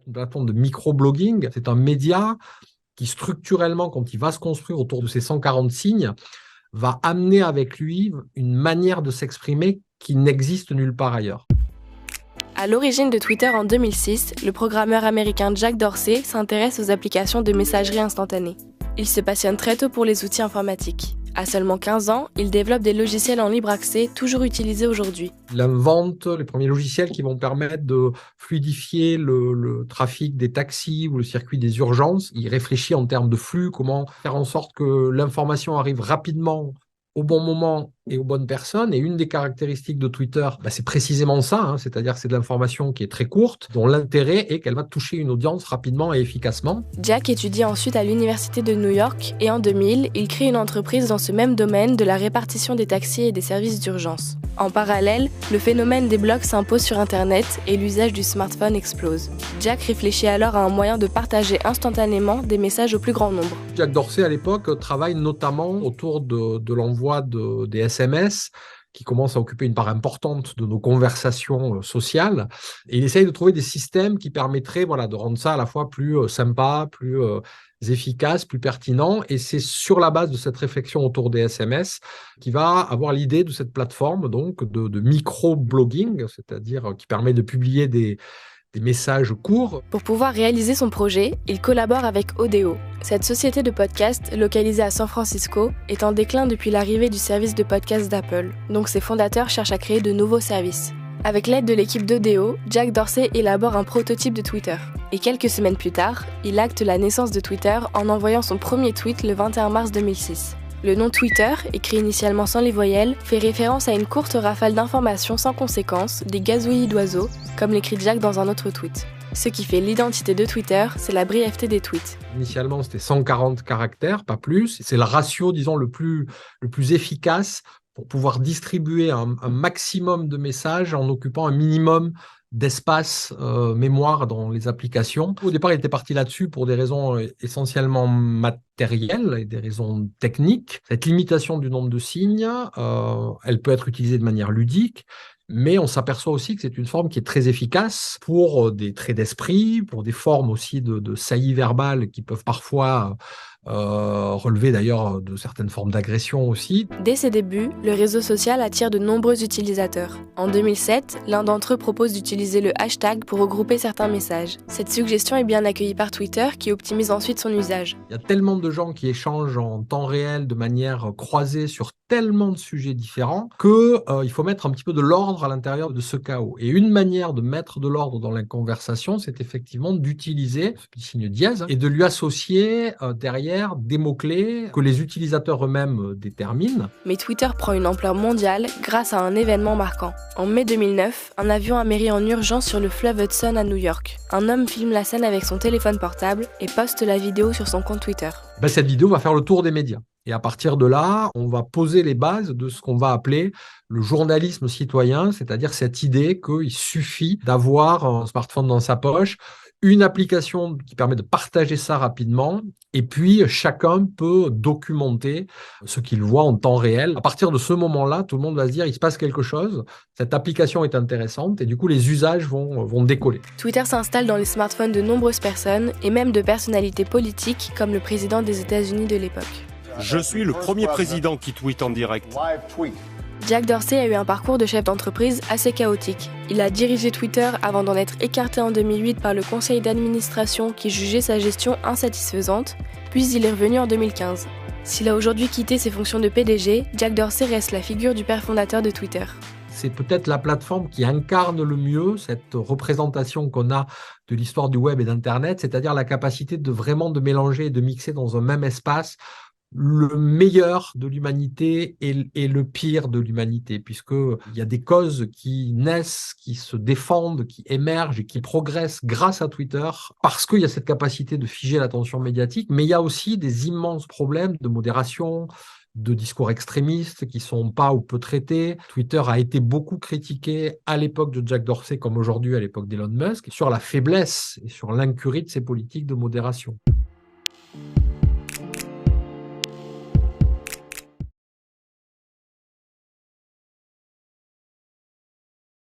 Une plateforme de microblogging, c'est un média qui structurellement, quand il va se construire autour de ces 140 signes, va amener avec lui une manière de s'exprimer qui n'existe nulle part ailleurs. À l'origine de Twitter en 2006, le programmeur américain Jack Dorsey s'intéresse aux applications de messagerie instantanée. Il se passionne très tôt pour les outils informatiques. À seulement 15 ans, il développe des logiciels en libre accès, toujours utilisés aujourd'hui. Il invente les premiers logiciels qui vont permettre de fluidifier le trafic des taxis ou le circuit des urgences. Il réfléchit en termes de flux, comment faire en sorte que l'information arrive rapidement au bon moment et aux bonnes personnes. Et une des caractéristiques de Twitter, c'est précisément ça, c'est-à-dire que c'est de l'information qui est très courte, dont l'intérêt est qu'elle va toucher une audience rapidement et efficacement. Jack étudie ensuite à l'Université de New York et en 2000, il crée une entreprise dans ce même domaine de la répartition des taxis et des services d'urgence. En parallèle, le phénomène des blogs s'impose sur Internet et l'usage du smartphone explose. Jack réfléchit alors à un moyen de partager instantanément des messages au plus grand nombre. Jack Dorsey, à l'époque, travaille notamment autour de l'envoi des SMS qui commencent à occuper une part importante de nos conversations sociales. Et il essaye de trouver des systèmes qui permettraient de rendre ça à la fois plus sympa, plus efficace, plus pertinent. Et c'est sur la base de cette réflexion autour des SMS qu'il va avoir l'idée de cette plateforme donc de micro-blogging, c'est-à-dire qui permet de publier des messages courts. Pour pouvoir réaliser son projet, il collabore avec Odeo. Cette société de podcast, localisée à San Francisco, est en déclin depuis l'arrivée du service de podcast d'Apple. Donc ses fondateurs cherchent à créer de nouveaux services. Avec l'aide de l'équipe d'Odeo, Jack Dorsey élabore un prototype de Twitter. Et quelques semaines plus tard, il acte la naissance de Twitter en envoyant son premier tweet le 21 mars 2006. Le nom Twitter, écrit initialement sans les voyelles, fait référence à une courte rafale d'informations sans conséquence, des gazouillis d'oiseaux, comme l'écrit Jack dans un autre tweet. Ce qui fait l'identité de Twitter, c'est la brièveté des tweets. Initialement, c'était 140 caractères, pas plus. C'est le ratio, disons, le plus efficace pour pouvoir distribuer un maximum de messages en occupant un minimum d'espace mémoire dans les applications. Au départ, il était parti là-dessus pour des raisons essentiellement matérielles et des raisons techniques. Cette limitation du nombre de signes, elle peut être utilisée de manière ludique, mais on s'aperçoit aussi que c'est une forme qui est très efficace pour des traits d'esprit, pour des formes aussi de saillies verbales qui peuvent parfois relever d'ailleurs de certaines formes d'agression aussi. Dès ses débuts, le réseau social attire de nombreux utilisateurs. En 2007, l'un d'entre eux propose d'utiliser le hashtag pour regrouper certains messages. Cette suggestion est bien accueillie par Twitter qui optimise ensuite son usage. Il y a tellement de gens qui échangent en temps réel de manière croisée sur tellement de sujets différents qu'il faut mettre un petit peu de l'ordre à l'intérieur de ce chaos. Et une manière de mettre de l'ordre dans la conversation, c'est effectivement d'utiliser ce petit signe dièse et de lui associer derrière des mots-clés que les utilisateurs eux-mêmes déterminent. Mais Twitter prend une ampleur mondiale grâce à un événement marquant. En mai 2009, un avion amérit en urgence sur le fleuve Hudson à New York. Un homme filme la scène avec son téléphone portable et poste la vidéo sur son compte Twitter. Cette vidéo va faire le tour des médias. Et à partir de là, on va poser les bases de ce qu'on va appeler le journalisme citoyen, c'est-à-dire cette idée qu'il suffit d'avoir un smartphone dans sa poche, une application qui permet de partager ça rapidement, et puis chacun peut documenter ce qu'il voit en temps réel. À partir de ce moment-là, tout le monde va se dire il se passe quelque chose, cette application est intéressante, et du coup les usages vont décoller. Twitter s'installe dans les smartphones de nombreuses personnes, et même de personnalités politiques comme le président des États-Unis de l'époque. Je suis le premier président qui tweete en direct. Jack Dorsey a eu un parcours de chef d'entreprise assez chaotique. Il a dirigé Twitter avant d'en être écarté en 2008 par le conseil d'administration qui jugeait sa gestion insatisfaisante, puis il est revenu en 2015. S'il a aujourd'hui quitté ses fonctions de PDG, Jack Dorsey reste la figure du père fondateur de Twitter. C'est peut-être la plateforme qui incarne le mieux cette représentation qu'on a de l'histoire du web et d'Internet, c'est-à-dire la capacité de vraiment de mélanger et de mixer dans un même espace le meilleur de l'humanité et le pire de l'humanité, puisqu'il y a des causes qui naissent, qui se défendent, qui émergent et qui progressent grâce à Twitter, parce qu'il y a cette capacité de figer l'attention médiatique, mais il y a aussi des immenses problèmes de modération, de discours extrémistes qui ne sont pas ou peu traités. Twitter a été beaucoup critiqué à l'époque de Jack Dorsey comme aujourd'hui à l'époque d'Elon Musk sur la faiblesse et sur l'incurie de ses politiques de modération.